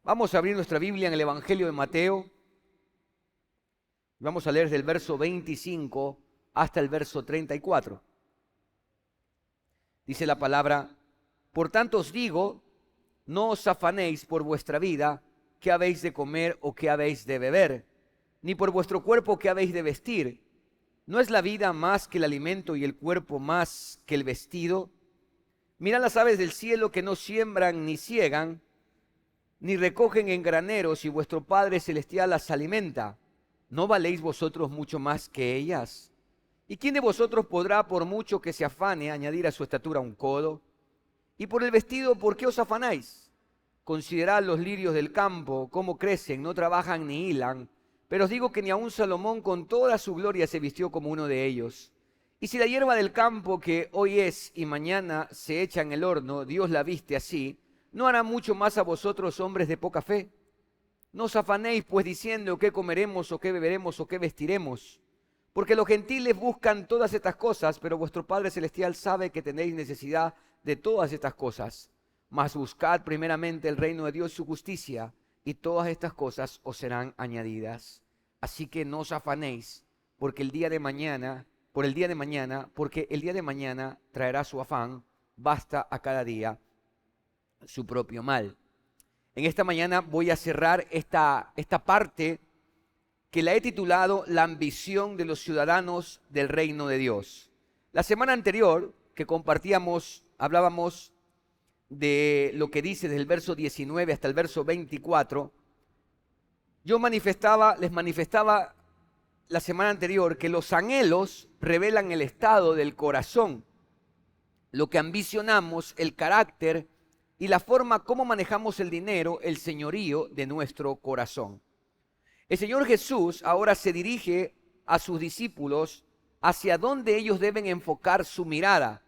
Vamos a abrir nuestra Biblia en el Evangelio de Mateo. Vamos a leer desde el verso 25 hasta el verso 34. Dice la palabra: por tanto os digo, no os afanéis por vuestra vida, qué habéis de comer o qué habéis de beber, ni por vuestro cuerpo qué habéis de vestir. ¿No es la vida más que el alimento y el cuerpo más que el vestido? Mirad las aves del cielo, que no siembran ni siegan, ni recogen en graneros, y vuestro Padre Celestial las alimenta. ¿No valéis vosotros mucho más que ellas? ¿Y quién de vosotros podrá, por mucho que se afane, añadir a su estatura un codo? Y por el vestido, ¿por qué os afanáis? Considerad los lirios del campo, cómo crecen, no trabajan ni hilan. Pero os digo que ni aun Salomón con toda su gloria se vistió como uno de ellos. Y si la hierba del campo, que hoy es y mañana se echa en el horno, Dios la viste así, ¿no hará mucho más a vosotros, hombres de poca fe? No os afanéis pues diciendo qué comeremos o qué beberemos o qué vestiremos, porque los gentiles buscan todas estas cosas, pero vuestro Padre Celestial sabe que tenéis necesidad de todas estas cosas. Mas buscad primeramente el reino de Dios y su justicia, y todas estas cosas os serán añadidas. Así que no os afanéis porque el día de mañana, porque el día de mañana traerá su afán. Basta a cada día su propio mal. En esta mañana voy a cerrar esta parte que la he titulado La ambición de los ciudadanos del reino de Dios. La semana anterior que compartíamos, hablábamos de lo que dice desde el verso 19 hasta el verso 24. Les manifestaba la semana anterior que los anhelos revelan el estado del corazón, lo que ambicionamos, el carácter y la forma como manejamos el dinero, el señorío de nuestro corazón. El Señor Jesús ahora se dirige a sus discípulos hacia dónde ellos deben enfocar su mirada.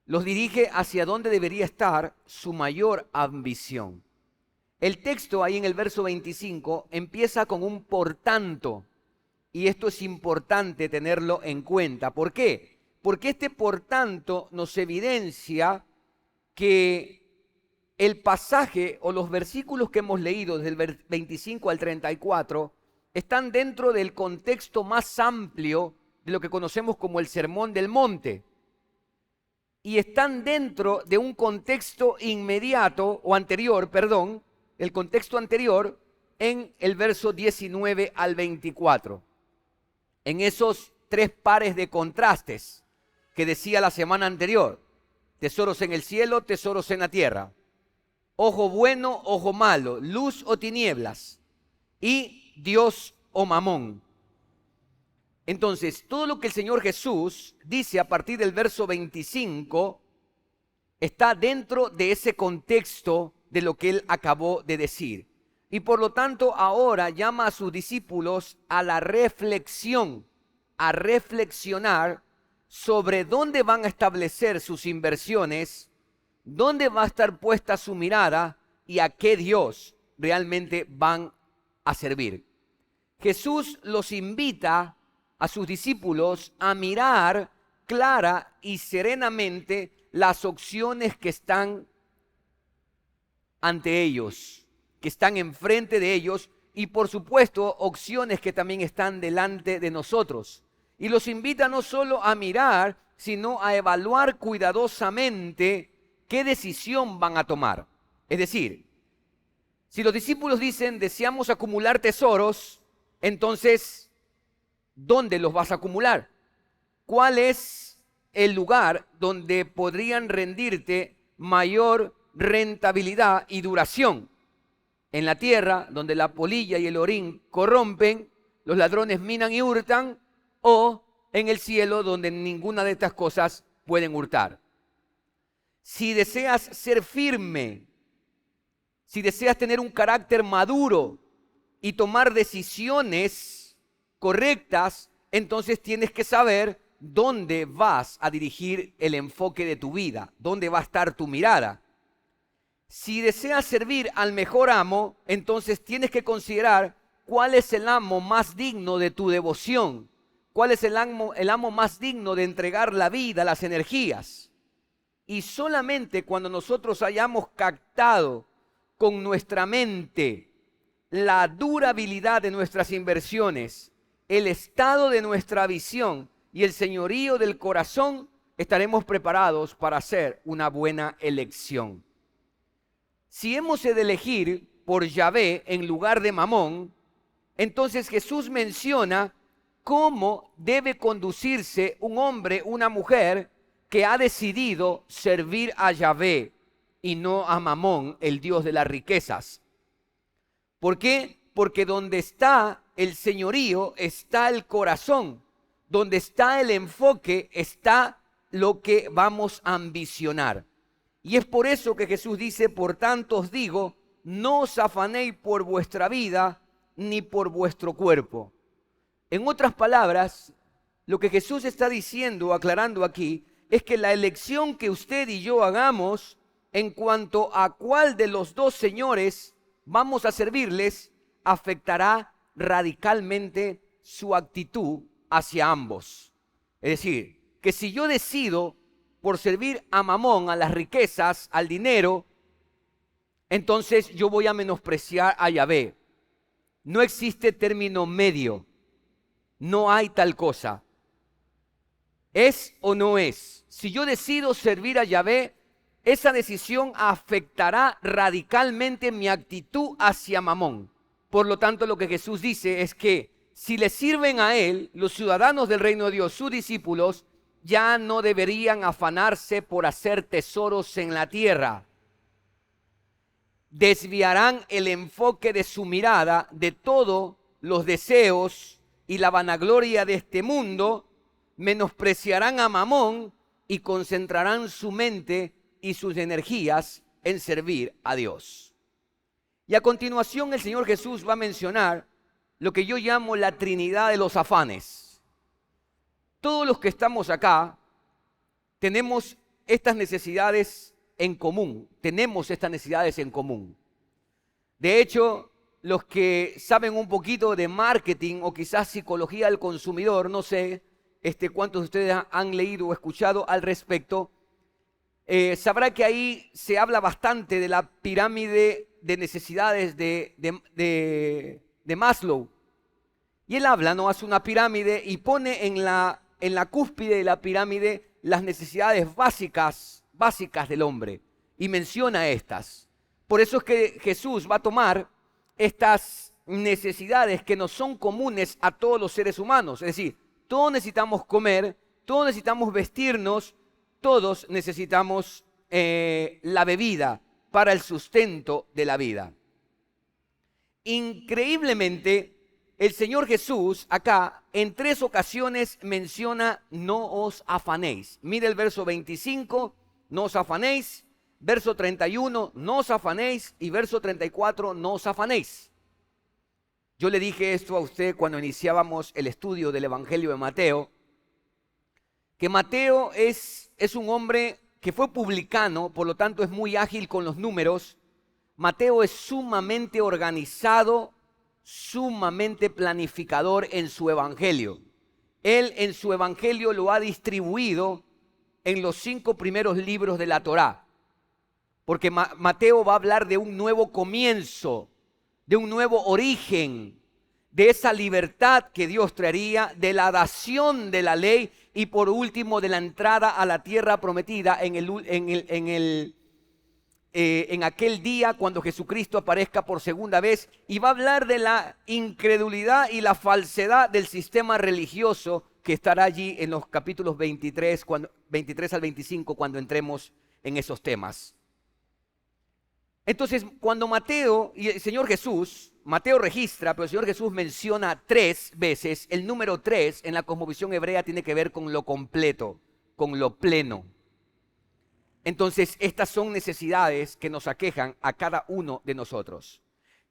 Los dirige hacia dónde debería estar su mayor ambición. El texto ahí en el verso 25 empieza con un por tanto, y esto es importante tenerlo en cuenta. ¿Por qué? Porque este por tanto nos evidencia que el pasaje o los versículos que hemos leído desde el 25 al 34 están dentro del contexto más amplio de lo que conocemos como el Sermón del Monte, y están dentro de un contexto inmediato o anterior, el contexto anterior en el verso 19 al 24. En esos tres pares de contrastes que decía la semana anterior: tesoros en el cielo, tesoros en la tierra, ojo bueno, ojo malo, luz o tinieblas, y Dios o mamón. Entonces, todo lo que el Señor Jesús dice a partir del verso 25 está dentro de ese contexto de lo que Él acabó de decir. Y por lo tanto, ahora llama a sus discípulos a la reflexión, a reflexionar sobre dónde van a establecer sus inversiones, dónde va a estar puesta su mirada y a qué Dios realmente van a servir. Jesús los invita a sus discípulos a mirar clara y serenamente las opciones que están ante ellos, que están enfrente de ellos, y por supuesto opciones que también están delante de nosotros. Y los invita no solo a mirar, sino a evaluar cuidadosamente qué decisión van a tomar. Es decir, si los discípulos dicen deseamos acumular tesoros, entonces, ¿dónde los vas a acumular? ¿Cuál es el lugar donde podrían rendirte mayor rentabilidad y duración? ¿En la tierra, donde la polilla y el orín corrompen, los ladrones minan y hurtan, o en el cielo, donde ninguna de estas cosas pueden hurtar? Si deseas ser firme, si deseas tener un carácter maduro y tomar decisiones correctas, entonces tienes que saber dónde vas a dirigir el enfoque de tu vida, dónde va a estar tu mirada. Si deseas servir al mejor amo, entonces tienes que considerar cuál es el amo más digno de tu devoción, cuál es el amo más digno de entregar la vida, las energías. Y solamente cuando nosotros hayamos captado con nuestra mente, la durabilidad de nuestras inversiones, el estado de nuestra visión y el señorío del corazón, estaremos preparados para hacer una buena elección. Si hemos de elegir por Yahvé en lugar de Mamón, entonces Jesús menciona cómo debe conducirse un hombre, una mujer que ha decidido servir a Yahvé y no a Mamón, el Dios de las riquezas. ¿Por qué? Porque donde está el señorío está el corazón, donde está el enfoque está lo que vamos a ambicionar. Y es por eso que Jesús dice: por tanto os digo, no os afanéis por vuestra vida ni por vuestro cuerpo. En otras palabras, lo que Jesús está diciendo, aclarando aquí, es que la elección que usted y yo hagamos en cuanto a cuál de los dos señores vamos a servirles, afectará radicalmente su actitud hacia ambos. Es decir, que si yo decido por servir a Mamón, a las riquezas, al dinero, entonces yo voy a menospreciar a Yahvé. No existe término medio. No hay tal cosa. ¿Es o no es? Si yo decido servir a Yahvé, esa decisión afectará radicalmente mi actitud hacia Mamón. Por lo tanto, lo que Jesús dice es que si le sirven a Él, los ciudadanos del reino de Dios, sus discípulos, ya no deberían afanarse por hacer tesoros en la tierra. Desviarán el enfoque de su mirada de todos los deseos y la vanagloria de este mundo, menospreciarán a Mamón y concentrarán su mente y sus energías en servir a Dios. Y a continuación el Señor Jesús va a mencionar lo que yo llamo la Trinidad de los afanes. Todos los que estamos acá tenemos estas necesidades en común, De hecho, los que saben un poquito de marketing o quizás psicología del consumidor, no sé cuántos de ustedes han leído o escuchado al respecto, sabrá que ahí se habla bastante de la pirámide de necesidades de Maslow. Y él habla, ¿no? Hace una pirámide y pone en la cúspide de la pirámide las necesidades básicas del hombre y menciona estas. Por eso es que Jesús va a tomar estas necesidades que nos son comunes a todos los seres humanos. Es decir, todos necesitamos comer, todos necesitamos vestirnos, todos necesitamos la bebida para el sustento de la vida. Increíblemente, el Señor Jesús acá en 3 ocasiones menciona no os afanéis. Mire el verso 25, no os afanéis. Verso 31, no os afanéis. Y verso 34, no os afanéis. Yo le dije esto a usted cuando iniciábamos el estudio del Evangelio de Mateo, que Mateo es un hombre que fue publicano, por lo tanto es muy ágil con los números. Mateo es sumamente organizado, sumamente planificador en su evangelio. Él en su evangelio lo ha distribuido en los 5 primeros libros de la Torá, porque Mateo va a hablar de un nuevo comienzo, de un nuevo origen, de esa libertad que Dios traería, de la dación de la ley y por último de la entrada a la tierra prometida en aquel día cuando Jesucristo aparezca por segunda vez, y va a hablar de la incredulidad y la falsedad del sistema religioso que estará allí en los capítulos 23 al 25 cuando entremos en esos temas. Entonces, cuando Mateo y el Señor Jesús, Mateo registra, pero el Señor Jesús menciona 3 veces, el número 3 en la cosmovisión hebrea tiene que ver con lo completo, con lo pleno. Entonces, estas son necesidades que nos aquejan a cada uno de nosotros.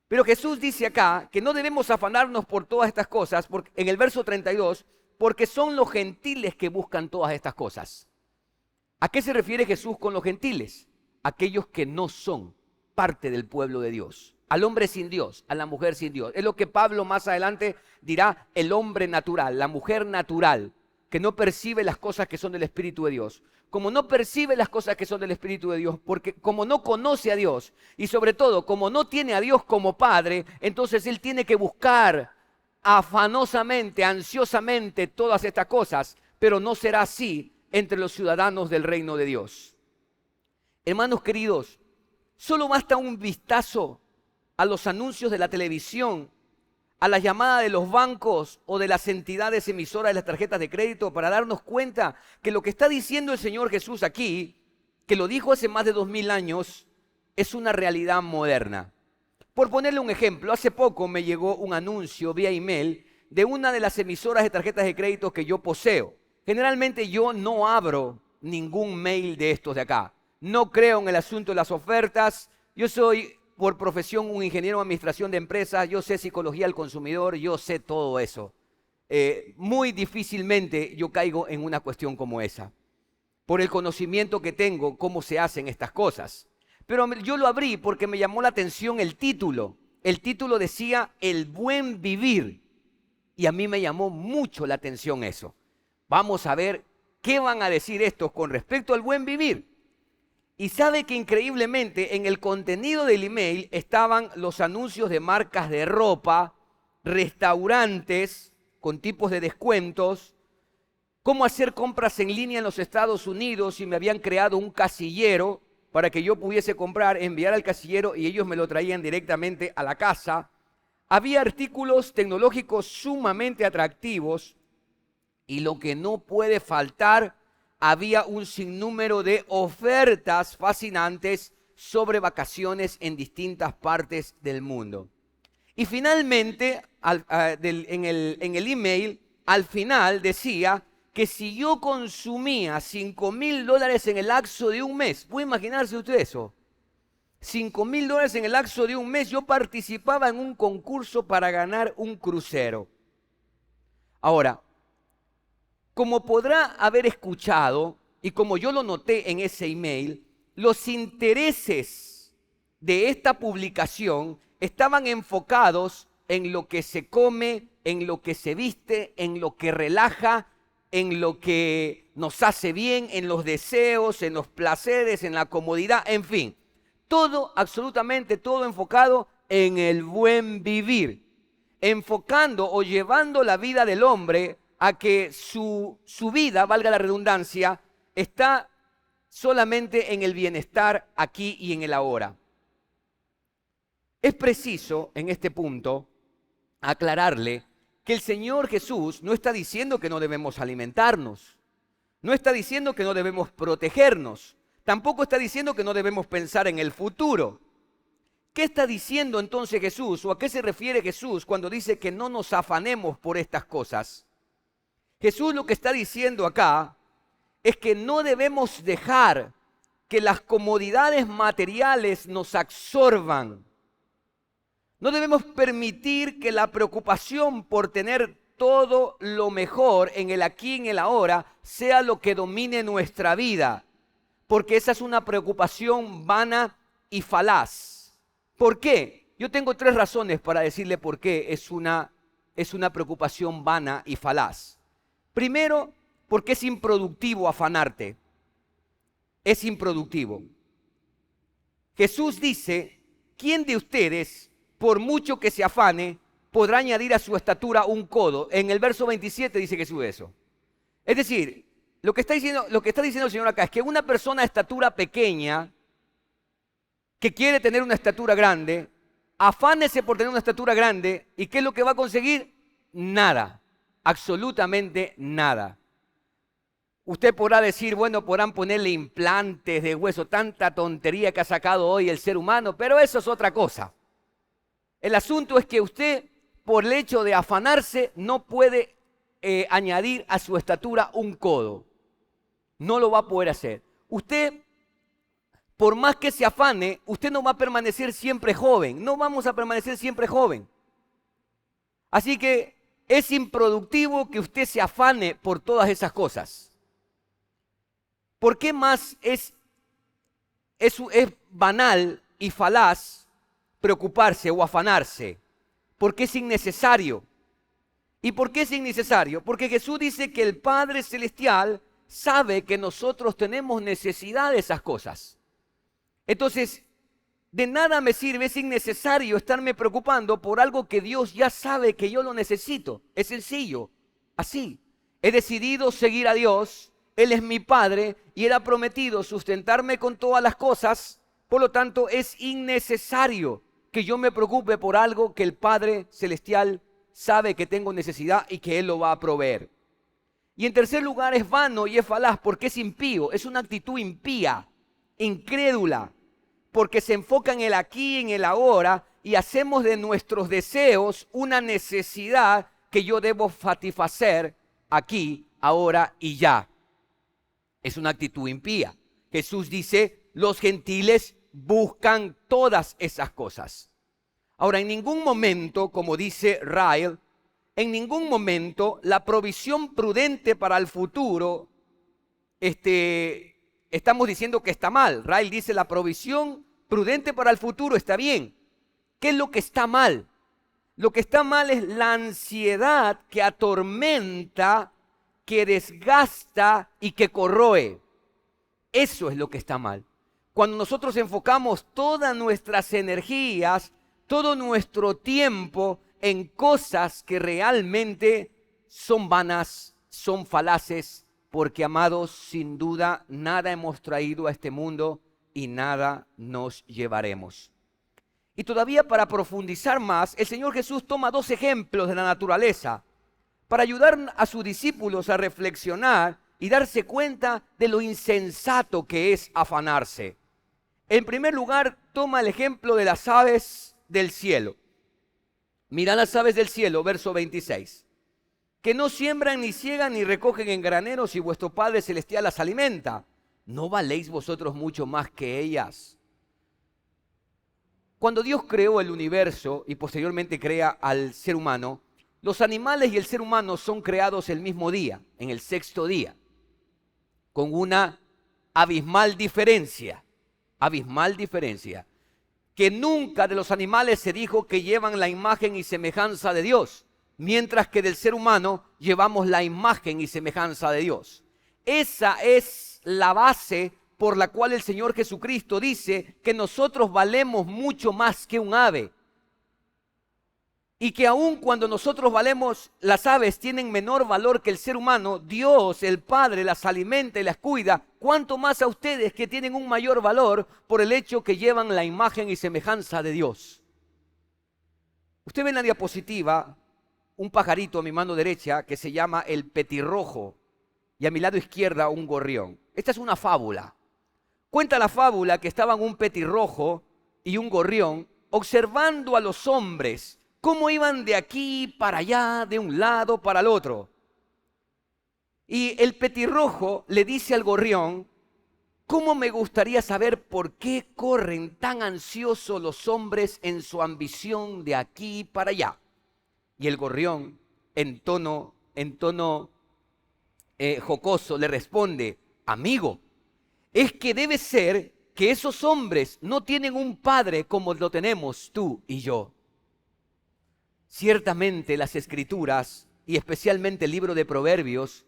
Pero Jesús dice acá que no debemos afanarnos por todas estas cosas, porque, en el verso 32, porque son los gentiles que buscan todas estas cosas. ¿A qué se refiere Jesús con los gentiles? Aquellos que no son parte del pueblo de Dios. Al hombre sin Dios, a la mujer sin Dios. Es lo que Pablo más adelante dirá, el hombre natural, la mujer natural, que no percibe las cosas que son del Espíritu de Dios. Como no percibe las cosas que son del Espíritu de Dios, porque como no conoce a Dios y sobre todo como no tiene a Dios como Padre, entonces él tiene que buscar afanosamente, ansiosamente todas estas cosas, pero no será así entre los ciudadanos del reino de Dios. Hermanos queridos, solo basta un vistazo a los anuncios de la televisión, a la llamada de los bancos o de las entidades emisoras de las tarjetas de crédito para darnos cuenta que lo que está diciendo el Señor Jesús aquí, que lo dijo hace más de 2000 años, es una realidad moderna. Por ponerle un ejemplo, hace poco me llegó un anuncio vía email de una de las emisoras de tarjetas de crédito que yo poseo. Generalmente yo no abro ningún mail de estos de acá. No creo en el asunto de las ofertas. Yo soy por profesión un ingeniero en administración de empresas. Yo sé psicología del consumidor. Yo sé todo eso. Muy difícilmente yo caigo en una cuestión como esa. Por el conocimiento que tengo, cómo se hacen estas cosas. Pero yo lo abrí porque me llamó la atención el título. El título decía El buen vivir. Y a mí me llamó mucho la atención eso. Vamos a ver qué van a decir estos con respecto al buen vivir. Y sabe que increíblemente en el contenido del email estaban los anuncios de marcas de ropa, restaurantes con tipos de descuentos, cómo hacer compras en línea en los Estados Unidos, y me habían creado un casillero para que yo pudiese comprar, enviar al casillero y ellos me lo traían directamente a la casa. Había artículos tecnológicos sumamente atractivos y lo que no puede faltar, había un sinnúmero de ofertas fascinantes sobre vacaciones en distintas partes del mundo. Y finalmente, en el email, al final decía que si yo consumía $5,000 en el lapso de un mes, ¿puede imaginarse usted eso? $5,000 en el lapso de un mes, yo participaba en un concurso para ganar un crucero. Ahora, como podrá haber escuchado, y como yo lo noté en ese email, los intereses de esta publicación estaban enfocados en lo que se come, en lo que se viste, en lo que relaja, en lo que nos hace bien, en los deseos, en los placeres, en la comodidad, en fin. Todo, absolutamente todo enfocado en el buen vivir, enfocando o llevando la vida del hombre a que su vida, valga la redundancia, está solamente en el bienestar aquí y en el ahora. Es preciso en este punto aclararle que el Señor Jesús no está diciendo que no debemos alimentarnos, no está diciendo que no debemos protegernos, tampoco está diciendo que no debemos pensar en el futuro. ¿Qué está diciendo entonces Jesús, o a qué se refiere Jesús cuando dice que no nos afanemos por estas cosas? Jesús lo que está diciendo acá es que no debemos dejar que las comodidades materiales nos absorban. No debemos permitir que la preocupación por tener todo lo mejor en el aquí y en el ahora sea lo que domine nuestra vida, porque esa es una preocupación vana y falaz. ¿Por qué? Yo tengo 3 razones para decirle por qué es una preocupación vana y falaz. Primero, porque es improductivo afanarte. Es improductivo. Jesús dice, ¿quién de ustedes, por mucho que se afane, podrá añadir a su estatura un codo? En el verso 27 dice Jesús eso. Es decir, lo que está diciendo el Señor acá es que una persona de estatura pequeña, que quiere tener una estatura grande, afánese por tener una estatura grande, ¿y qué es lo que va a conseguir? Nada. Absolutamente nada. Usted podrá decir, bueno, podrán ponerle implantes de hueso, tanta tontería que ha sacado hoy el ser humano, pero eso es otra cosa. El asunto es que usted, por el hecho de afanarse, no puede añadir a su estatura un codo. No lo va a poder hacer. Usted, por más que se afane, usted no va a permanecer siempre joven. No vamos a permanecer siempre joven. Así que es improductivo que usted se afane por todas esas cosas. ¿Por qué más es banal y falaz preocuparse o afanarse? Porque es innecesario. ¿Y por qué es innecesario? Porque Jesús dice que el Padre Celestial sabe que nosotros tenemos necesidad de esas cosas. Entonces, de nada me sirve, es innecesario estarme preocupando por algo que Dios ya sabe que yo lo necesito. Es sencillo, así. He decidido seguir a Dios, Él es mi Padre y Él ha prometido sustentarme con todas las cosas. Por lo tanto, es innecesario que yo me preocupe por algo que el Padre Celestial sabe que tengo necesidad y que Él lo va a proveer. Y en tercer lugar, es vano y es falaz porque es impío, es una actitud impía, incrédula, porque se enfoca en el aquí, en el ahora, y hacemos de nuestros deseos una necesidad que yo debo satisfacer aquí, ahora y ya. Es una actitud impía. Jesús dice, los gentiles buscan todas esas cosas. Ahora, en ningún momento, como dice Ryle, en ningún momento la provisión prudente para el futuro, estamos diciendo que está mal. Ryle dice la provisión prudente para el futuro está bien. ¿Qué es lo que está mal? Lo que está mal es la ansiedad que atormenta, que desgasta y que corroe. Eso es lo que está mal. Cuando nosotros enfocamos todas nuestras energías, todo nuestro tiempo en cosas que realmente son vanas, son falaces, porque, amados, sin duda, nada hemos traído a este mundo y nada nos llevaremos. Y todavía para profundizar más, el Señor Jesús toma dos ejemplos de la naturaleza para ayudar a sus discípulos a reflexionar y darse cuenta de lo insensato que es afanarse. En primer lugar, toma el ejemplo de las aves del cielo. Mirad las aves del cielo, verso 26. Que no siembran, ni ciegan, ni recogen en graneros, y vuestro Padre Celestial las alimenta. ¿No valéis vosotros mucho más que ellas? Cuando Dios creó el universo y posteriormente crea al ser humano, los animales y el ser humano son creados el mismo día, en el sexto día, con una abismal diferencia, que nunca de los animales se dijo que llevan la imagen y semejanza de Dios, mientras que del ser humano llevamos la imagen y semejanza de Dios. Esa es la base por la cual el Señor Jesucristo dice que nosotros valemos mucho más que un ave. Y que aun cuando nosotros valemos, las aves tienen menor valor que el ser humano, Dios, el Padre, las alimenta y las cuida, cuanto más a ustedes que tienen un mayor valor por el hecho que llevan la imagen y semejanza de Dios. Usted ve en la diapositiva un pajarito a mi mano derecha que se llama el petirrojo y a mi lado izquierda un gorrión. Esta es una fábula. Cuenta la fábula que estaban un petirrojo y un gorrión observando a los hombres cómo iban de aquí para allá, de un lado para el otro. Y el petirrojo le dice al gorrión, ¿cómo me gustaría saber por qué corren tan ansiosos los hombres en su ambición de aquí para allá? Y el gorrión, en tono jocoso, le responde, amigo, es que debe ser que esos hombres no tienen un padre como lo tenemos tú y yo. Ciertamente las Escrituras, y especialmente el libro de Proverbios,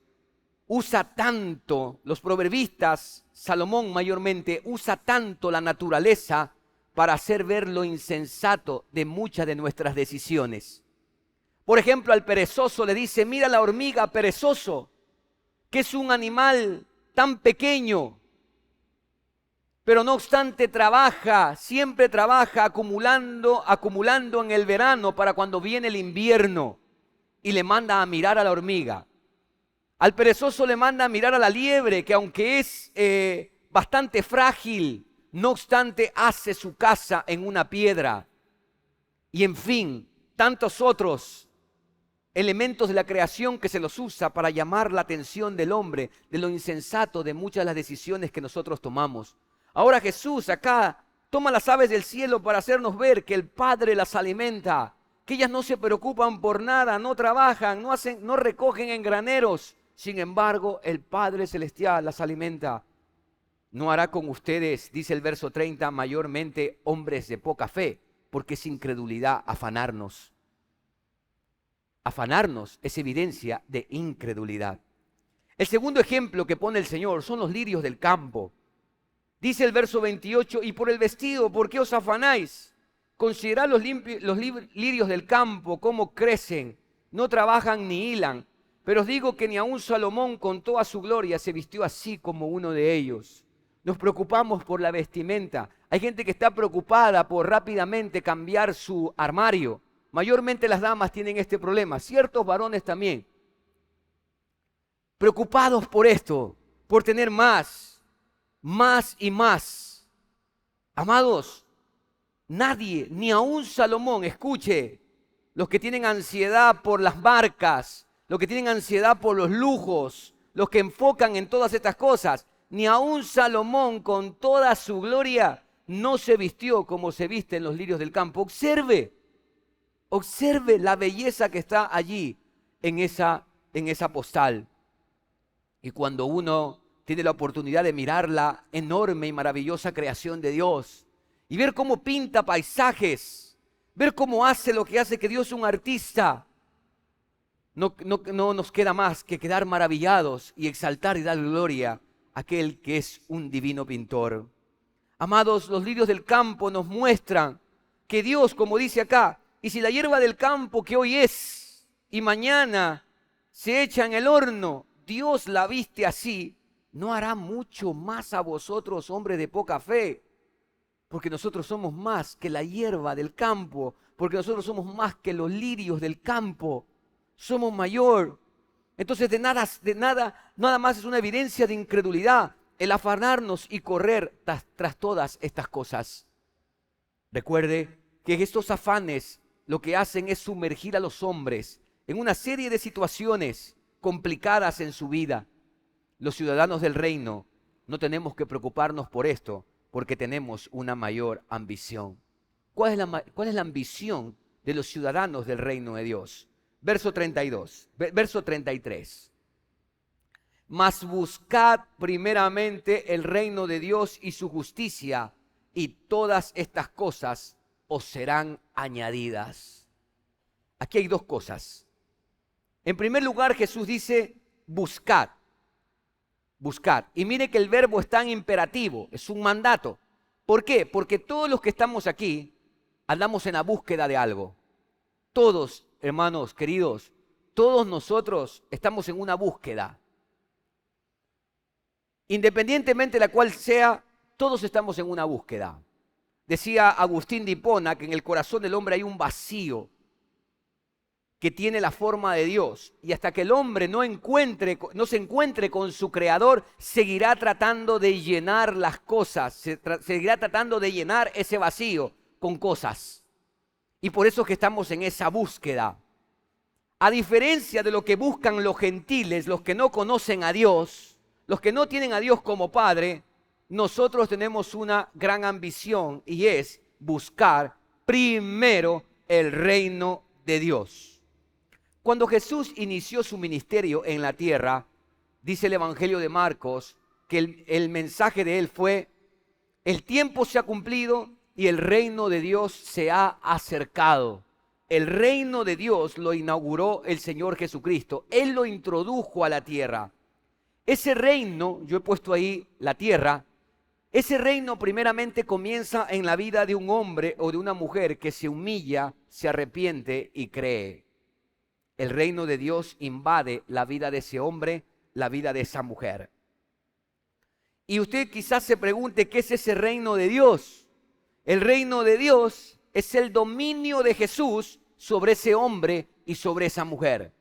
usa tanto, los proverbistas, Salomón mayormente, usa tanto la naturaleza para hacer ver lo insensato de muchas de nuestras decisiones. Por ejemplo, al perezoso le dice, mira la hormiga, perezoso, que es un animal tan pequeño, pero no obstante trabaja, siempre trabaja acumulando en el verano para cuando viene el invierno, y le manda a mirar a la hormiga. Al perezoso le manda a mirar a la liebre, que aunque es bastante frágil, no obstante hace su casa en una piedra. Y en fin, tantos otros elementos de la creación que se los usa para llamar la atención del hombre de lo insensato de muchas de las decisiones que nosotros tomamos. Ahora Jesús acá toma las aves del cielo para hacernos ver que el Padre las alimenta, que ellas no se preocupan por nada, no trabajan, no recogen en graneros. Sin embargo, el Padre Celestial las alimenta. No hará con ustedes, dice el verso 30, mayormente hombres de poca fe, porque es incredulidad afanarnos. Afanarnos es evidencia de incredulidad. El segundo ejemplo que pone el Señor son los lirios del campo. Dice el verso 28, y por el vestido, ¿por qué os afanáis? Considerad los lirios del campo, cómo crecen, no trabajan ni hilan. Pero os digo que ni aun Salomón con toda su gloria se vistió así como uno de ellos. Nos preocupamos por la vestimenta. Hay gente que está preocupada por rápidamente cambiar su armario. Mayormente las damas tienen este problema, ciertos varones también. Preocupados por esto, por tener más y más. Amados, nadie, ni aun Salomón, escuche, los que tienen ansiedad por las marcas, los que tienen ansiedad por los lujos, los que enfocan en todas estas cosas, ni aun Salomón con toda su gloria no se vistió como se visten los lirios del campo. Observe la belleza que está allí en esa postal. Y cuando uno tiene la oportunidad de mirar la enorme y maravillosa creación de Dios y ver cómo pinta paisajes, ver cómo hace lo que hace, que Dios es un artista, no nos queda más que quedar maravillados y exaltar y dar gloria a aquel que es un divino pintor. Amados, los lirios del campo nos muestran que Dios, como dice acá, y si la hierba del campo que hoy es y mañana se echa en el horno, Dios la viste así, ¿no hará mucho más a vosotros, hombres de poca fe? Porque nosotros somos más que la hierba del campo, porque nosotros somos más que los lirios del campo, somos mayor. Entonces nada más es una evidencia de incredulidad el afanarnos y correr tras todas estas cosas. Recuerde que estos afanes lo que hacen es sumergir a los hombres en una serie de situaciones complicadas en su vida. Los ciudadanos del reino no tenemos que preocuparnos por esto porque tenemos una mayor ambición. ¿Cuál es la ambición de los ciudadanos del reino de Dios? Verso 33. Mas buscad primeramente el reino de Dios y su justicia, y todas estas cosas os serán añadidas. Aquí hay dos cosas. En primer lugar, Jesús dice, buscad. Buscad. Y mire que el verbo está en imperativo, es un mandato. ¿Por qué? Porque todos los que estamos aquí andamos en la búsqueda de algo. Todos, hermanos queridos, todos nosotros estamos en una búsqueda. Independientemente de la cual sea, todos estamos en una búsqueda. Decía Agustín de Hipona que en el corazón del hombre hay un vacío que tiene la forma de Dios, y hasta que el hombre no se encuentre con su creador, seguirá tratando de llenar las cosas, seguirá tratando de llenar ese vacío con cosas. Y por eso es que estamos en esa búsqueda. A diferencia de lo que buscan los gentiles, los que no conocen a Dios, los que no tienen a Dios como Padre, nosotros tenemos una gran ambición, y es buscar primero el reino de Dios. Cuando Jesús inició su ministerio en la tierra, dice el Evangelio de Marcos, que el mensaje de él fue: el tiempo se ha cumplido y el reino de Dios se ha acercado. El reino de Dios lo inauguró el Señor Jesucristo. Él lo introdujo a la tierra. Ese reino, yo he puesto ahí la tierra, ese reino primeramente comienza en la vida de un hombre o de una mujer que se humilla, se arrepiente y cree. El reino de Dios invade la vida de ese hombre, la vida de esa mujer. Y usted quizás se pregunte, ¿qué es ese reino de Dios? El reino de Dios es el dominio de Jesús sobre ese hombre y sobre esa mujer,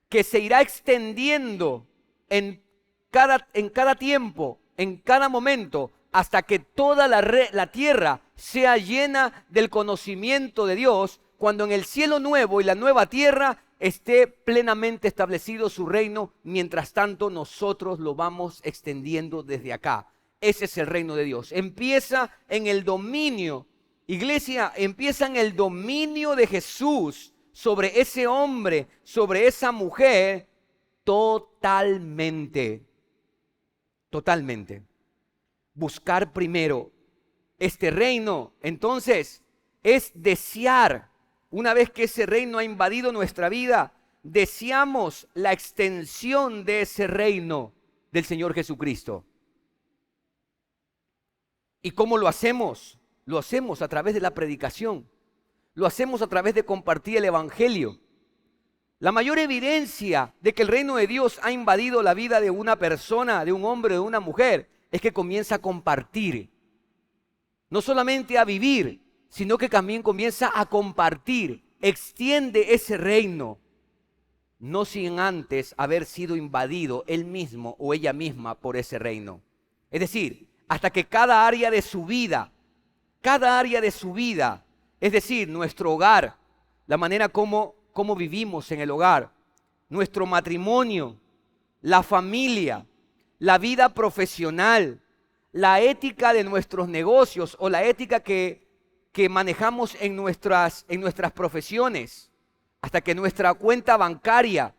que se irá extendiendo en cada tiempo, en cada momento, hasta que toda la tierra sea llena del conocimiento de Dios, cuando en el cielo nuevo y la nueva tierra esté plenamente establecido su reino. Mientras tanto, nosotros lo vamos extendiendo desde acá. Ese es el reino de Dios. Empieza en el dominio, iglesia, empieza en el dominio de Jesús sobre ese hombre, sobre esa mujer, totalmente. Buscar primero este reino, entonces, es desear. Una vez que ese reino ha invadido nuestra vida, deseamos la extensión de ese reino del Señor Jesucristo. ¿Y cómo lo hacemos? Lo hacemos a través de la predicación. Lo hacemos a través de compartir el evangelio. La mayor evidencia de que el reino de Dios ha invadido la vida de una persona, de un hombre, de una mujer, es que comienza a compartir. No solamente a vivir, sino que también comienza a compartir. Extiende ese reino, no sin antes haber sido invadido él mismo o ella misma por ese reino. Es decir, hasta que cada área de su vida, es decir, nuestro hogar, la manera como vivimos en el hogar, nuestro matrimonio, la familia, la vida profesional, la ética de nuestros negocios o la ética que manejamos en nuestras profesiones, hasta que nuestra cuenta bancaria,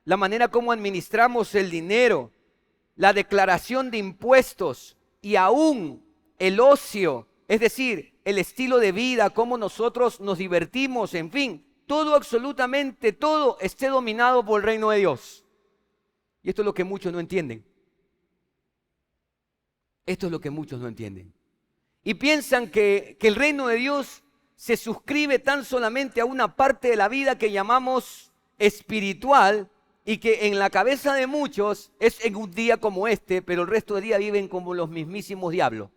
la manera como administramos el dinero, la declaración de impuestos y aún el ocio, es decir, el estilo de vida, cómo nosotros nos divertimos, en fin, todo, absolutamente todo, esté dominado por el reino de Dios. Y esto es lo que muchos no entienden. Esto es lo que muchos no entienden. Y piensan que el reino de Dios se suscribe tan solamente a una parte de la vida que llamamos espiritual y que en la cabeza de muchos es en un día como este, pero el resto del día viven como los mismísimos diablos.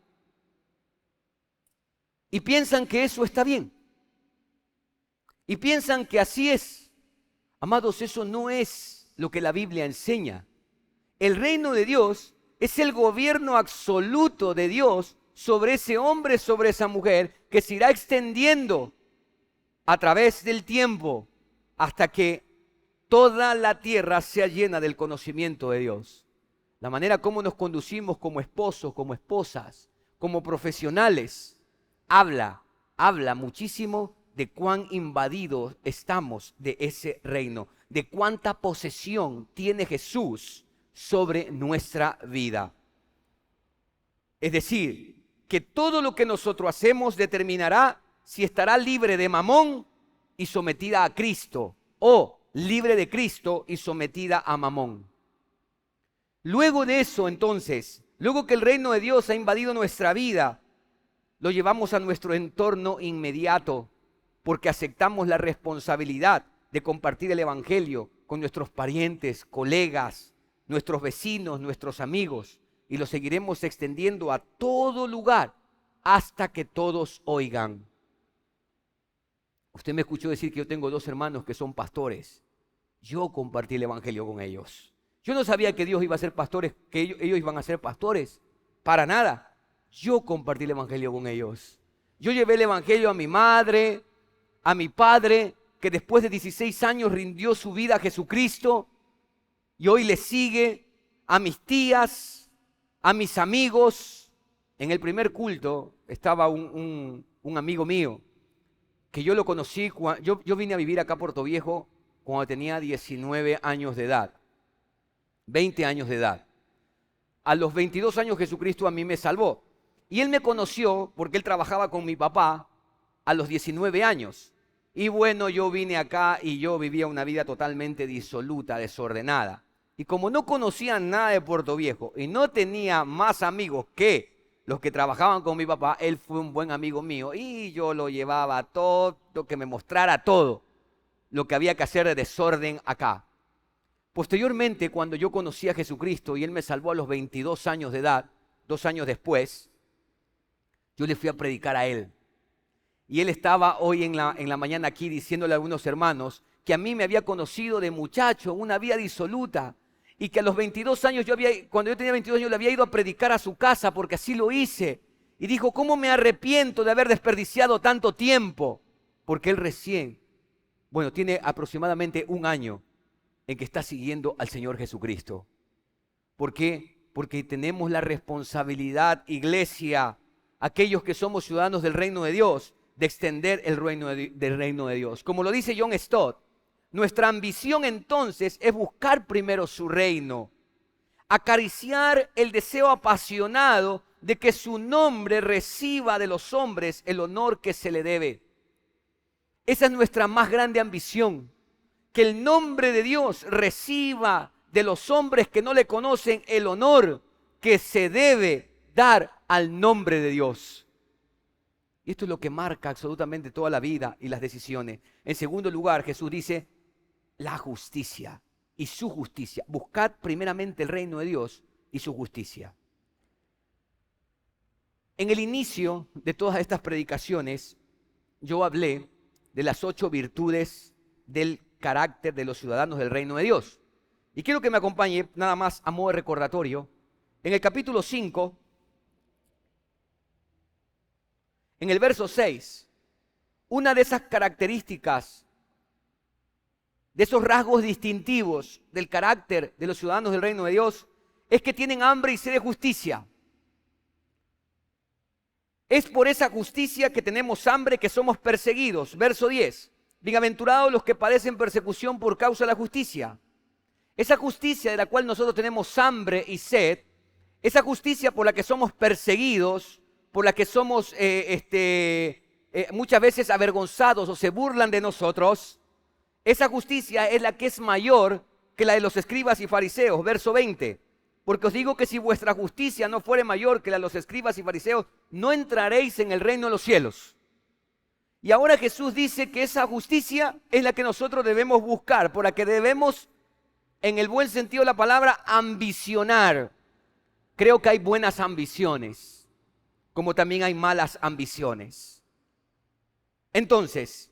Y piensan que eso está bien. Y piensan que así es. Amados, eso no es lo que la Biblia enseña. El reino de Dios es el gobierno absoluto de Dios sobre ese hombre, sobre esa mujer, que se irá extendiendo a través del tiempo hasta que toda la tierra sea llena del conocimiento de Dios. La manera como nos conducimos como esposos, como esposas, como profesionales, habla muchísimo de cuán invadidos estamos de ese reino, de cuánta posesión tiene Jesús sobre nuestra vida. Es decir, que todo lo que nosotros hacemos determinará si estará libre de Mamón y sometida a Cristo, o libre de Cristo y sometida a Mamón. Luego de eso, entonces, luego que el reino de Dios ha invadido nuestra vida, lo llevamos a nuestro entorno inmediato, porque aceptamos la responsabilidad de compartir el evangelio con nuestros parientes, colegas, nuestros vecinos, nuestros amigos, y lo seguiremos extendiendo a todo lugar hasta que todos oigan. Usted me escuchó decir que yo tengo 2 hermanos que son pastores. Yo compartí el evangelio con ellos. Yo no sabía que Dios iba a ser pastores, que ellos iban a ser pastores, para nada. Yo compartí el evangelio con ellos. Yo llevé el evangelio a mi madre, a mi padre, que después de 16 años rindió su vida a Jesucristo y hoy le sigue, a mis tías, a mis amigos. En el primer culto estaba un amigo mío que yo lo conocí, yo vine a vivir acá a Puerto Viejo cuando tenía 19 años de edad, 20 años de edad. A los 22 años Jesucristo a mí me salvó. Y él me conoció porque él trabajaba con mi papá a los 19 años. Y bueno, yo vine acá y yo vivía una vida totalmente disoluta, desordenada. Y como no conocía nada de Puerto Viejo y no tenía más amigos que los que trabajaban con mi papá, él fue un buen amigo mío y yo lo llevaba a todo, que me mostrara todo lo que había que hacer de desorden acá. Posteriormente, cuando yo conocí a Jesucristo y él me salvó a los 22 años de edad, 2 años después, yo le fui a predicar a él. Y él estaba hoy en la mañana aquí diciéndole a algunos hermanos que a mí me había conocido de muchacho, una vida disoluta, y que a los 22 años, cuando yo tenía 22 años, le había ido a predicar a su casa porque así lo hice. Y dijo, ¿cómo me arrepiento de haber desperdiciado tanto tiempo? Porque él tiene aproximadamente 1 año en que está siguiendo al Señor Jesucristo. ¿Por qué? Porque tenemos la responsabilidad, iglesia, aquellos que somos ciudadanos del reino de Dios, de extender el reino del reino de Dios. Como lo dice John Stott, nuestra ambición entonces es buscar primero su reino, acariciar el deseo apasionado de que su nombre reciba de los hombres el honor que se le debe. Esa es nuestra más grande ambición, que el nombre de Dios reciba de los hombres que no le conocen el honor que se debe dar al nombre de Dios. Y esto es lo que marca absolutamente toda la vida y las decisiones. En segundo lugar, Jesús dice, la justicia y su justicia. Buscad primeramente el reino de Dios y su justicia. En el inicio de todas estas predicaciones, yo hablé de las 8 virtudes del carácter de los ciudadanos del reino de Dios. Y quiero que me acompañe, nada más a modo de recordatorio, en el capítulo 5, en el verso 6, una de esas características, de esos rasgos distintivos del carácter de los ciudadanos del reino de Dios, es que tienen hambre y sed de justicia. Es por esa justicia que tenemos hambre, que somos perseguidos. Verso 10. Bienaventurados los que padecen persecución por causa de la justicia. Esa justicia de la cual nosotros tenemos hambre y sed, esa justicia por la que somos perseguidos, por la que somos muchas veces avergonzados o se burlan de nosotros, esa justicia es la que es mayor que la de los escribas y fariseos. Verso 20. Porque os digo que si vuestra justicia no fuere mayor que la de los escribas y fariseos, no entraréis en el reino de los cielos. Y ahora Jesús dice que esa justicia es la que nosotros debemos buscar, por la que debemos, en el buen sentido de la palabra, ambicionar. Creo que hay buenas ambiciones, como también hay malas ambiciones. Entonces,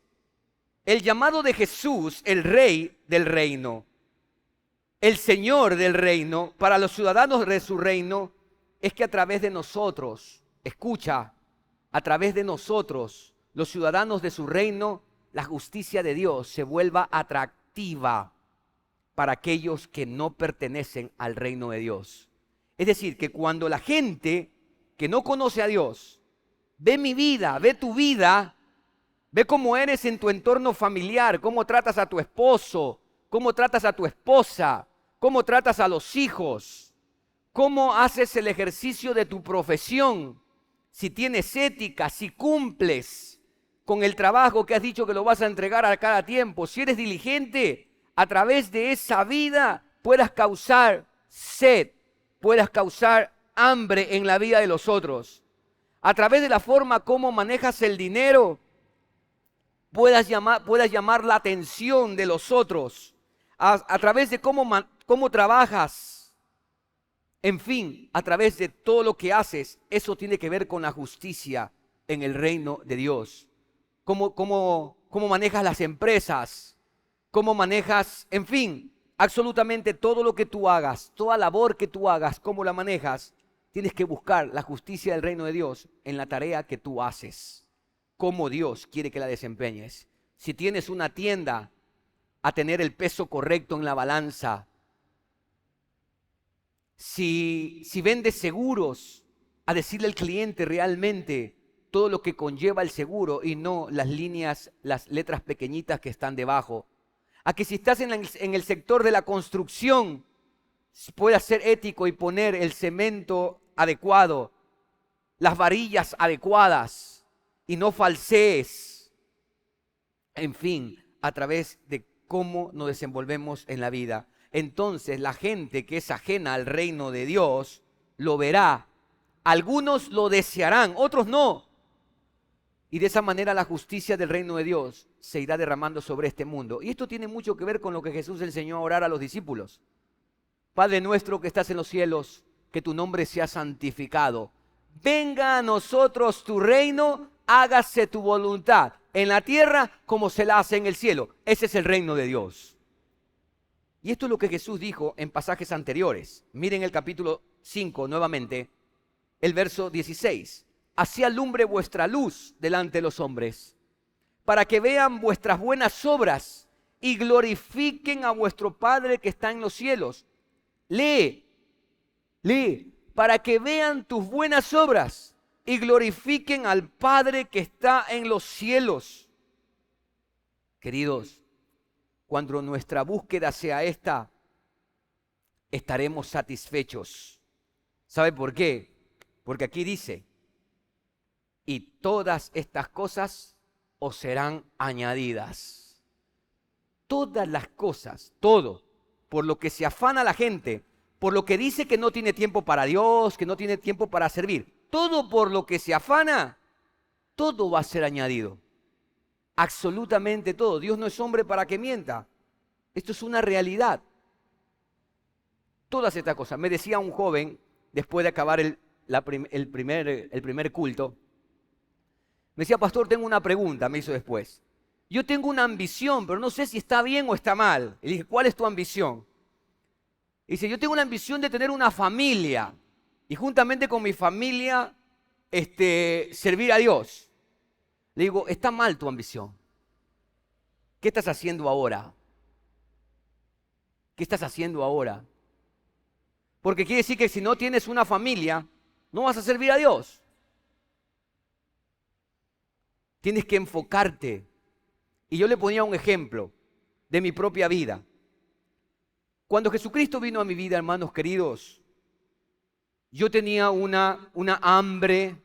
el llamado de Jesús, el Rey del reino, el Señor del reino, para los ciudadanos de su reino, es que a través de nosotros, escucha, a través de nosotros, los ciudadanos de su reino, la justicia de Dios se vuelva atractiva para aquellos que no pertenecen al reino de Dios. Es decir, que cuando la gente que no conoce a Dios ve mi vida, ve tu vida, ve cómo eres en tu entorno familiar, cómo tratas a tu esposo, cómo tratas a tu esposa, cómo tratas a los hijos, cómo haces el ejercicio de tu profesión, si tienes ética, si cumples con el trabajo que has dicho que lo vas a entregar a cada tiempo, si eres diligente, a través de esa vida puedas causar sed, puedas causar hambre en la vida de los otros. A través de la forma como manejas el dinero, puedas llamar la atención de los otros. A través de cómo trabajas, en fin, a través de todo lo que haces, eso tiene que ver con la justicia en el reino de Dios. Cómo manejas las empresas, cómo manejas, en fin, absolutamente todo lo que tú hagas, toda labor que tú hagas, cómo la manejas, tienes que buscar la justicia del reino de Dios en la tarea que tú haces, cómo Dios quiere que la desempeñes. Si tienes una tienda, a tener el peso correcto en la balanza. Si vendes seguros, a decirle al cliente realmente todo lo que conlleva el seguro y no las líneas, las letras pequeñitas que están debajo. A que si estás en el sector de la construcción, puedas ser ético y poner el cemento adecuado, las varillas adecuadas y no falsees. En fin, a través de cómo nos desenvolvemos en la vida. Entonces la gente que es ajena al reino de Dios lo verá. Algunos lo desearán, otros no. Y de esa manera la justicia del reino de Dios se irá derramando sobre este mundo. Y esto tiene mucho que ver con lo que Jesús enseñó a orar a los discípulos. Padre nuestro que estás en los cielos, que tu nombre sea santificado. Venga a nosotros tu reino, hágase tu voluntad en la tierra como se la hace en el cielo. Ese es el reino de Dios. Y esto es lo que Jesús dijo en pasajes anteriores. Miren el capítulo 5 nuevamente, el verso 16. Así alumbre vuestra luz delante de los hombres, para que vean vuestras buenas obras y glorifiquen a vuestro Padre que está en los cielos. Lee, para que vean tus buenas obras y glorifiquen al Padre que está en los cielos. Queridos, cuando nuestra búsqueda sea esta, estaremos satisfechos. ¿Sabe por qué? Porque aquí dice, y todas estas cosas os serán añadidas. todas las cosas, todo, por lo que se afana la gente, por lo que dice que no tiene tiempo para Dios, que no tiene tiempo para servir, todo por lo que se afana, todo va a ser añadido. Absolutamente todo. Dios no es hombre para que mienta. Esto es una realidad. Todas estas cosas. Me decía un joven, después de acabar el primer culto, me decía, pastor, tengo una pregunta, me hizo después. Yo tengo una ambición, pero no sé si está bien o está mal. Y le dije, ¿cuál es tu ambición? Y dice, yo tengo una ambición de tener una familia y juntamente con mi familia servir a Dios. Le digo, está mal tu ambición. ¿Qué estás haciendo ahora? ¿Qué estás haciendo ahora? Porque quiere decir que si no tienes una familia, no vas a servir a Dios. Tienes que enfocarte. Y yo le ponía un ejemplo de mi propia vida. Cuando Jesucristo vino a mi vida, hermanos queridos, yo tenía una hambre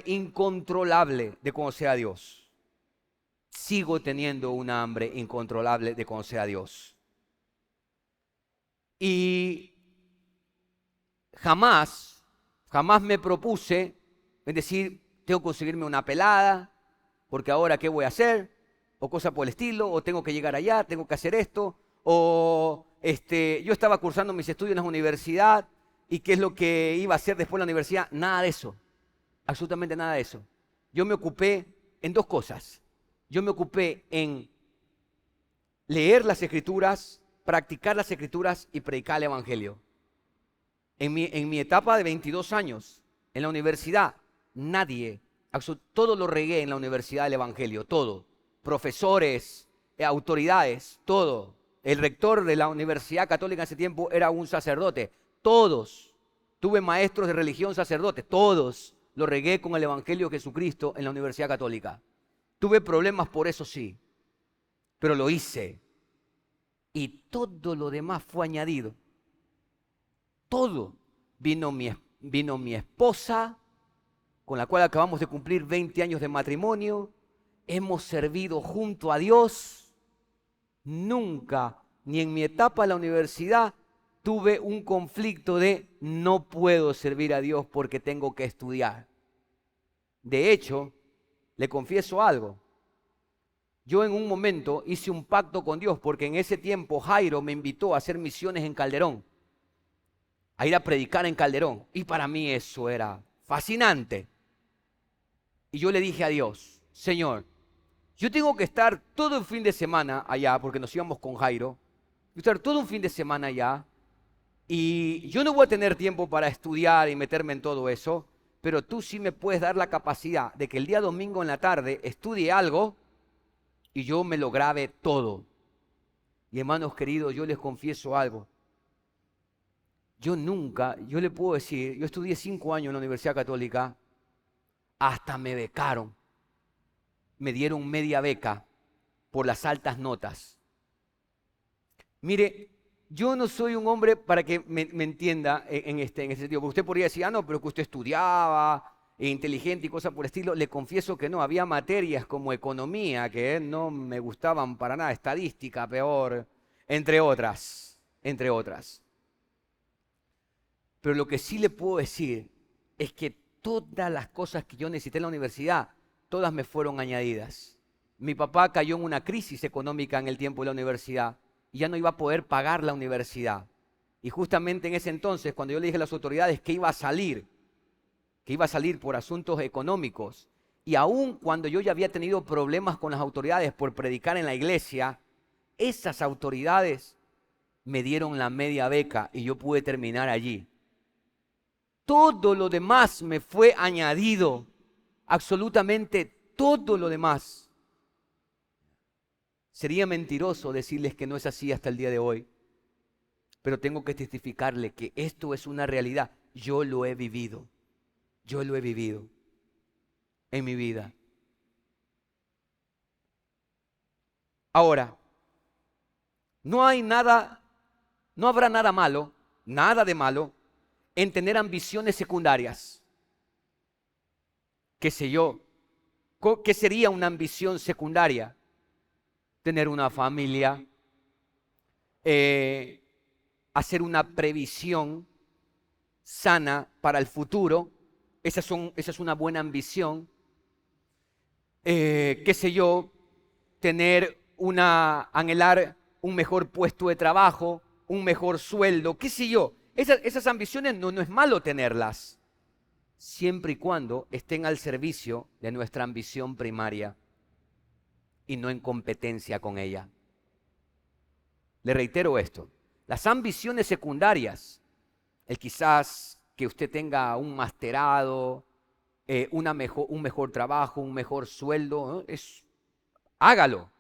incontrolable de conocer a Dios. Sigo teniendo una hambre incontrolable de conocer a Dios. Y jamás me propuse, es decir, tengo que conseguirme una pelada, porque ahora ¿qué voy a hacer? O cosa por el estilo, o tengo que llegar allá, tengo que hacer esto, o yo estaba cursando mis estudios en la universidad, y ¿qué es lo que iba a hacer después de la universidad? Nada de eso, absolutamente nada de eso. Yo me ocupé en dos cosas. Yo me ocupé en leer las Escrituras, practicar las Escrituras y predicar el Evangelio. En mi etapa de 22 años, en la universidad, todo lo regué en la universidad del Evangelio, todo. Profesores, autoridades, todo. El rector de la Universidad Católica en ese tiempo era un sacerdote. Todos. Tuve maestros de religión, sacerdotes, todos. Lo regué con el Evangelio de Jesucristo en la Universidad Católica. Tuve problemas por eso, sí, pero lo hice. Y todo lo demás fue añadido. Todo. Vino mi esposa, con la cual acabamos de cumplir 20 años de matrimonio. Hemos servido junto a Dios. Nunca, ni en mi etapa en la universidad, tuve un conflicto de no puedo servir a Dios porque tengo que estudiar. De hecho, le confieso algo. Yo en un momento hice un pacto con Dios porque en ese tiempo Jairo me invitó a hacer misiones en Calderón, a ir a predicar en Calderón. Y para mí eso era fascinante. Y yo le dije a Dios, Señor, yo tengo que estar todo el fin de semana allá, porque nos íbamos con Jairo, estar todo un fin de semana allá, y yo no voy a tener tiempo para estudiar y meterme en todo eso, pero tú sí me puedes dar la capacidad de que el día domingo en la tarde estudie algo y yo me lo grabe todo. Y hermanos queridos, yo les confieso algo. Yo le puedo decir, yo estudié 5 años en la Universidad Católica, hasta me becaron. Me dieron media beca por las altas notas. Mire, yo no soy un hombre, para que me entienda en ese sentido, porque usted podría decir, no, pero que usted estudiaba, inteligente y cosas por el estilo. Le confieso que no, había materias como economía que no me gustaban para nada, estadística peor, entre otras. Pero lo que sí le puedo decir es que todas las cosas que yo necesité en la universidad, todas me fueron añadidas. Mi papá cayó en una crisis económica en el tiempo de la universidad y ya no iba a poder pagar la universidad. Y justamente en ese entonces, cuando yo le dije a las autoridades que iba a salir por asuntos económicos, y aun cuando yo ya había tenido problemas con las autoridades por predicar en la iglesia, esas autoridades me dieron la media beca y yo pude terminar allí. Todo lo demás me fue añadido, absolutamente todo lo demás. Sería mentiroso decirles que no es así hasta el día de hoy, pero tengo que testificarle que esto es una realidad. Yo lo he vivido en mi vida. Ahora, no habrá nada malo, nada de malo, en tener ambiciones secundarias. ¿Qué sé yo? ¿Qué sería una ambición secundaria? tener una familia, hacer una previsión sana para el futuro. Esa es una buena ambición. Qué sé yo, anhelar un mejor puesto de trabajo, un mejor sueldo, qué sé yo. Esas ambiciones no es malo tenerlas, siempre y cuando estén al servicio de nuestra ambición primaria y no en competencia con ella. Le reitero esto, las ambiciones secundarias, el quizás que usted tenga un masterado, un mejor trabajo, un mejor sueldo, ¿no? Hágalo,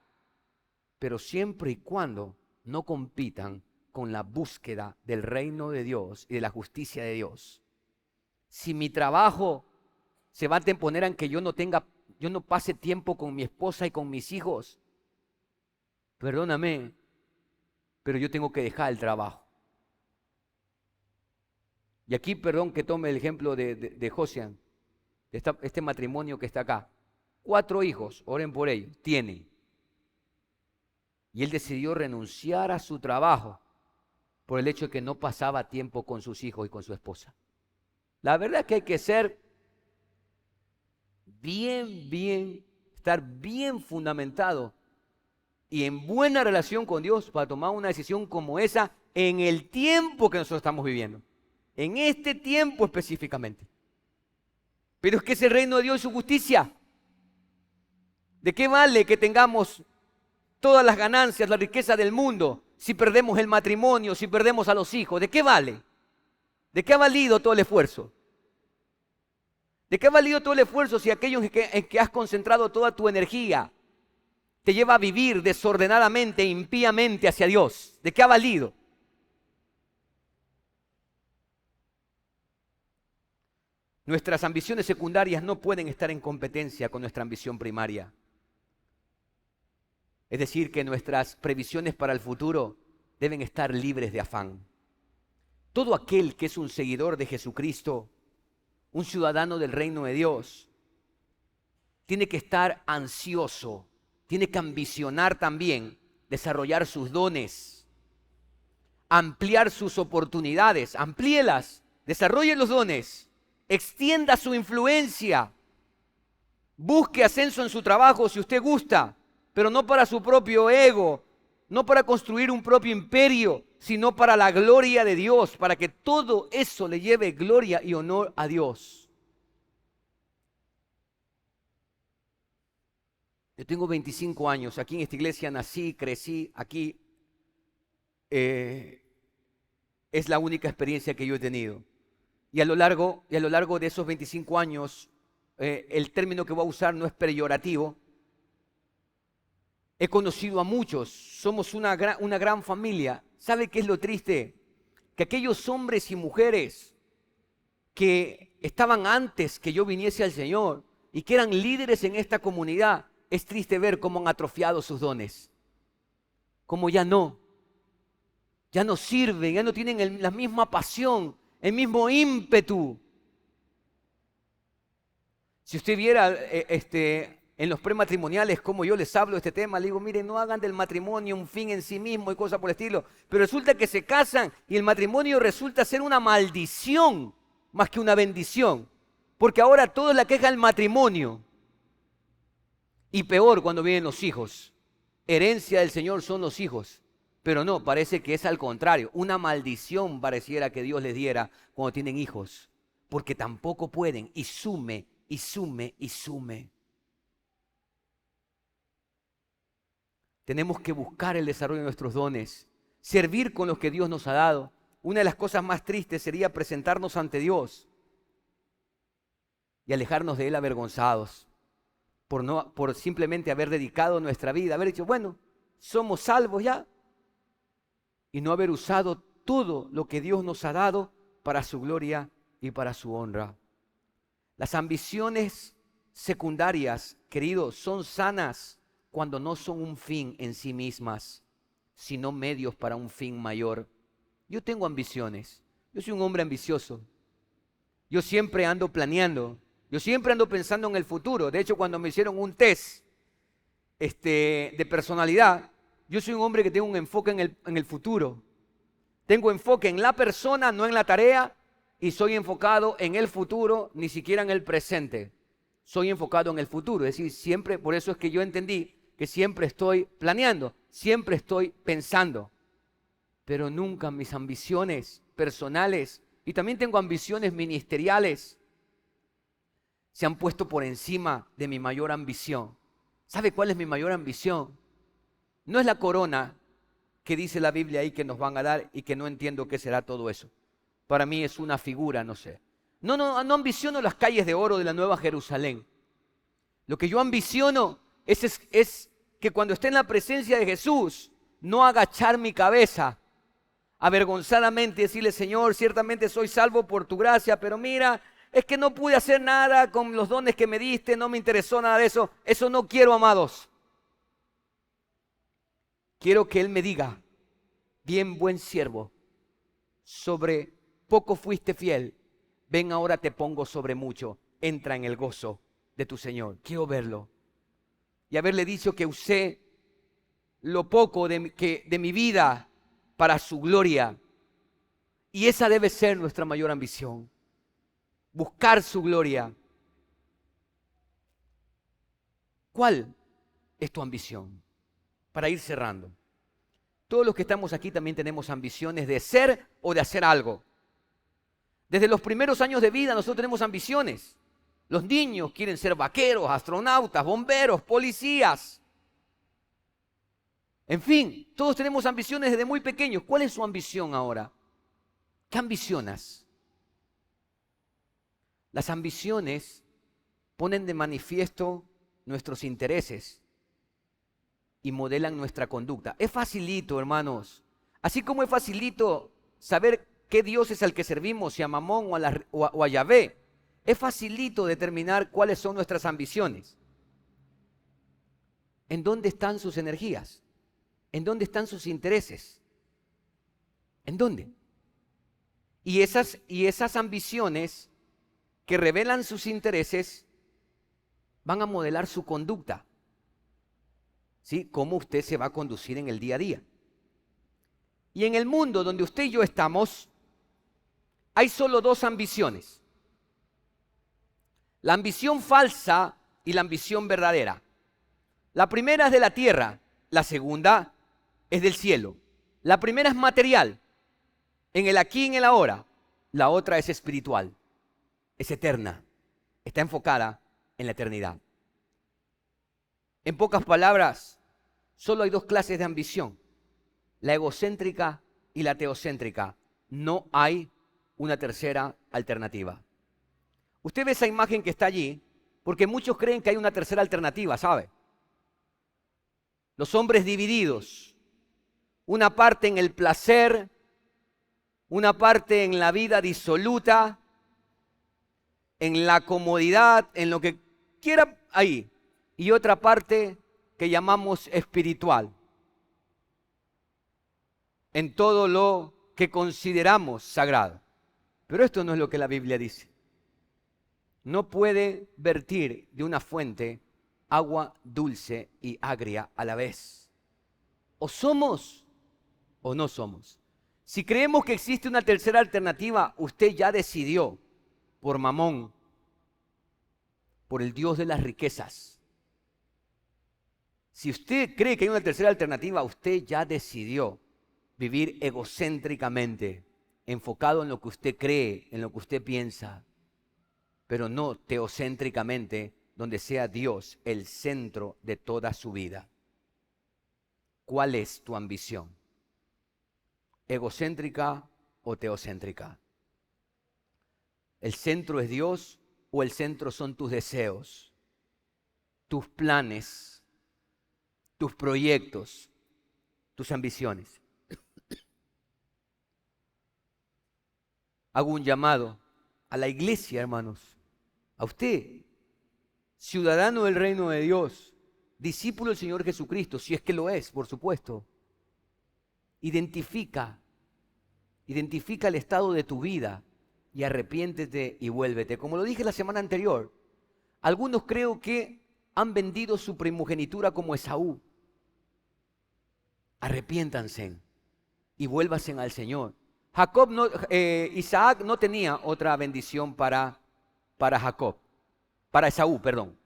pero siempre y cuando no compitan con la búsqueda del reino de Dios y de la justicia de Dios. Si mi trabajo se va a anteponer en que yo no pase tiempo con mi esposa y con mis hijos, perdóname, pero yo tengo que dejar el trabajo. Y aquí, perdón que tome el ejemplo de Josian, este matrimonio que está acá. 4 hijos, oren por ellos, tienen. Y él decidió renunciar a su trabajo por el hecho de que no pasaba tiempo con sus hijos y con su esposa. La verdad es que hay que ser estar bien fundamentado y en buena relación con Dios para tomar una decisión como esa en el tiempo que nosotros estamos viviendo. En este tiempo específicamente. Pero es que es el reino de Dios y su justicia. ¿De qué vale que tengamos todas las ganancias, la riqueza del mundo, si perdemos el matrimonio, si perdemos a los hijos? ¿De qué vale? ¿De qué ha valido todo el esfuerzo? ¿De qué ha valido todo el esfuerzo si aquello en que has concentrado toda tu energía te lleva a vivir desordenadamente, impíamente hacia Dios? ¿De qué ha valido? Nuestras ambiciones secundarias no pueden estar en competencia con nuestra ambición primaria. Es decir, que nuestras previsiones para el futuro deben estar libres de afán. Todo aquel que es un seguidor de Jesucristo, un ciudadano del reino de Dios, tiene que estar ansioso, tiene que ambicionar también, desarrollar sus dones, ampliar sus oportunidades, amplíelas, desarrolle los dones, extienda su influencia, busque ascenso en su trabajo si usted gusta, pero no para su propio ego, no para construir un propio imperio, sino para la gloria de Dios, para que todo eso le lleve gloria y honor a Dios. Yo tengo 25 años, aquí en esta iglesia nací, crecí, aquí es la única experiencia que yo he tenido. Y a lo largo de esos 25 años, el término que voy a usar no es peyorativo. He conocido a muchos, somos una gran familia. ¿Sabe qué es lo triste? Que aquellos hombres y mujeres que estaban antes que yo viniese al Señor y que eran líderes en esta comunidad, es triste ver cómo han atrofiado sus dones. Cómo ya no sirven, ya no tienen la misma pasión, el mismo ímpetu. Si usted viera en los prematrimoniales cómo yo les hablo de este tema, le digo, miren, no hagan del matrimonio un fin en sí mismo y cosas por el estilo. Pero resulta que se casan y el matrimonio resulta ser una maldición más que una bendición. Porque ahora todo es la queja del matrimonio. Y peor cuando vienen los hijos. Herencia del Señor son los hijos. Pero no, parece que es al contrario. Una maldición pareciera que Dios les diera cuando tienen hijos. Porque tampoco pueden. Y sume, y sume, y sume. Tenemos que buscar el desarrollo de nuestros dones. Servir con los que Dios nos ha dado. Una de las cosas más tristes sería presentarnos ante Dios y alejarnos de Él avergonzados. Por simplemente haber dedicado nuestra vida, haber dicho, bueno, somos salvos ya. Y no haber usado todo lo que Dios nos ha dado para su gloria y para su honra. Las ambiciones secundarias, queridos, son sanas cuando no son un fin en sí mismas, sino medios para un fin mayor. Yo tengo ambiciones, yo soy un hombre ambicioso. Yo siempre ando planeando, yo siempre ando pensando en el futuro. De hecho, cuando me hicieron un test de personalidad, yo soy un hombre que tengo un enfoque en el futuro. Tengo enfoque en la persona, no en la tarea, y soy enfocado en el futuro, ni siquiera en el presente. Soy enfocado en el futuro, es decir, siempre, por eso es que yo entendí que siempre estoy planeando, siempre estoy pensando, pero nunca mis ambiciones personales, y también tengo ambiciones ministeriales, se han puesto por encima de mi mayor ambición. ¿Sabe cuál es mi mayor ambición? No es la corona que dice la Biblia ahí que nos van a dar y que no entiendo qué será todo eso. Para mí es una figura, no sé. No ambiciono las calles de oro de la Nueva Jerusalén. Lo que yo ambiciono es que cuando esté en la presencia de Jesús, no agachar mi cabeza avergonzadamente, decirle: Señor, ciertamente soy salvo por tu gracia, pero mira, es que no pude hacer nada con los dones que me diste, no me interesó nada de eso. Eso no quiero, amados. Quiero que Él me diga: bien, buen siervo, sobre poco fuiste fiel, ven, ahora te pongo sobre mucho, entra en el gozo de tu Señor. Quiero verlo y haberle dicho que usé lo poco de mi vida para su gloria, y esa debe ser nuestra mayor ambición, buscar su gloria. ¿Cuál es tu ambición? Para ir cerrando, todos los que estamos aquí también tenemos ambiciones de ser o de hacer algo. Desde los primeros años de vida nosotros tenemos ambiciones. Los niños quieren ser vaqueros, astronautas, bomberos, policías. En fin, todos tenemos ambiciones desde muy pequeños. ¿Cuál es su ambición ahora? ¿Qué ambicionas? Las ambiciones ponen de manifiesto nuestros intereses y modelan nuestra conducta. Es facilito, hermanos. Así como es facilito saber qué Dios es al que servimos, si a Mamón o a Yahvé, es facilito determinar cuáles son nuestras ambiciones. ¿En dónde están sus energías? ¿En dónde están sus intereses? ¿En dónde? Y esas ambiciones que revelan sus intereses van a modelar su conducta. ¿Sí? Cómo usted se va a conducir en el día a día. Y en el mundo donde usted y yo estamos, hay solo dos ambiciones: la ambición falsa y la ambición verdadera. La primera es de la tierra, la segunda es del cielo. La primera es material, en el aquí y en el ahora. La otra es espiritual, es eterna, está enfocada en la eternidad. En pocas palabras, solo hay dos clases de ambición: la egocéntrica y la teocéntrica. No hay una tercera alternativa. Usted ve esa imagen que está allí porque muchos creen que hay una tercera alternativa, ¿sabe? Los hombres divididos, una parte en el placer, una parte en la vida disoluta, en la comodidad, en lo que quiera ahí, y otra parte que llamamos espiritual, en todo lo que consideramos sagrado. Pero esto no es lo que la Biblia dice. No puede vertir de una fuente agua dulce y agria a la vez. O somos o no somos. Si creemos que existe una tercera alternativa, usted ya decidió por Mamón, por el Dios de las riquezas. Si usted cree que hay una tercera alternativa, usted ya decidió vivir egocéntricamente, enfocado en lo que usted cree, en lo que usted piensa, pero no teocéntricamente, donde sea Dios el centro de toda su vida. ¿Cuál es tu ambición? ¿Egocéntrica o teocéntrica? ¿El centro es Dios o el centro son tus deseos, tus planes, tus proyectos, tus ambiciones? Hago un llamado a la iglesia, hermanos, a usted, ciudadano del reino de Dios, discípulo del Señor Jesucristo, si es que lo es, por supuesto. Identifica el estado de tu vida y arrepiéntete y vuélvete. Como lo dije la semana anterior, algunos creo que han vendido su primogenitura como Esaú. Arrepiéntanse y vuélvanse al Señor. Isaac no tenía otra bendición para Esaú, perdón.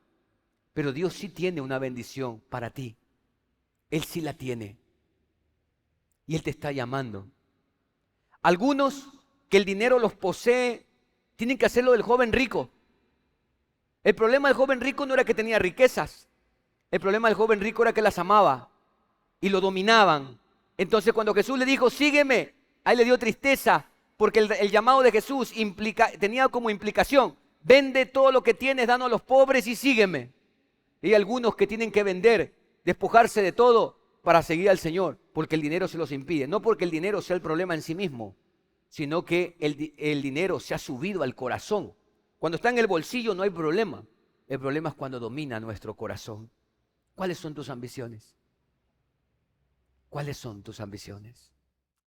Pero Dios sí tiene una bendición para ti. Él sí la tiene. Y Él te está llamando. Algunos que el dinero los posee, tienen que hacerlo del joven rico. El problema del joven rico no era que tenía riquezas. El problema del joven rico era que las amaba y lo dominaban. Entonces cuando Jesús le dijo, sígueme, ahí le dio tristeza, porque el llamado de Jesús tenía como implicación, vende todo lo que tienes, danos a los pobres y sígueme. Y hay algunos que tienen que vender, despojarse de todo para seguir al Señor, porque el dinero se los impide. No porque el dinero sea el problema en sí mismo, sino que el dinero se ha subido al corazón. Cuando está en el bolsillo no hay problema. El problema es cuando domina nuestro corazón. ¿Cuáles son tus ambiciones? ¿Cuáles son tus ambiciones?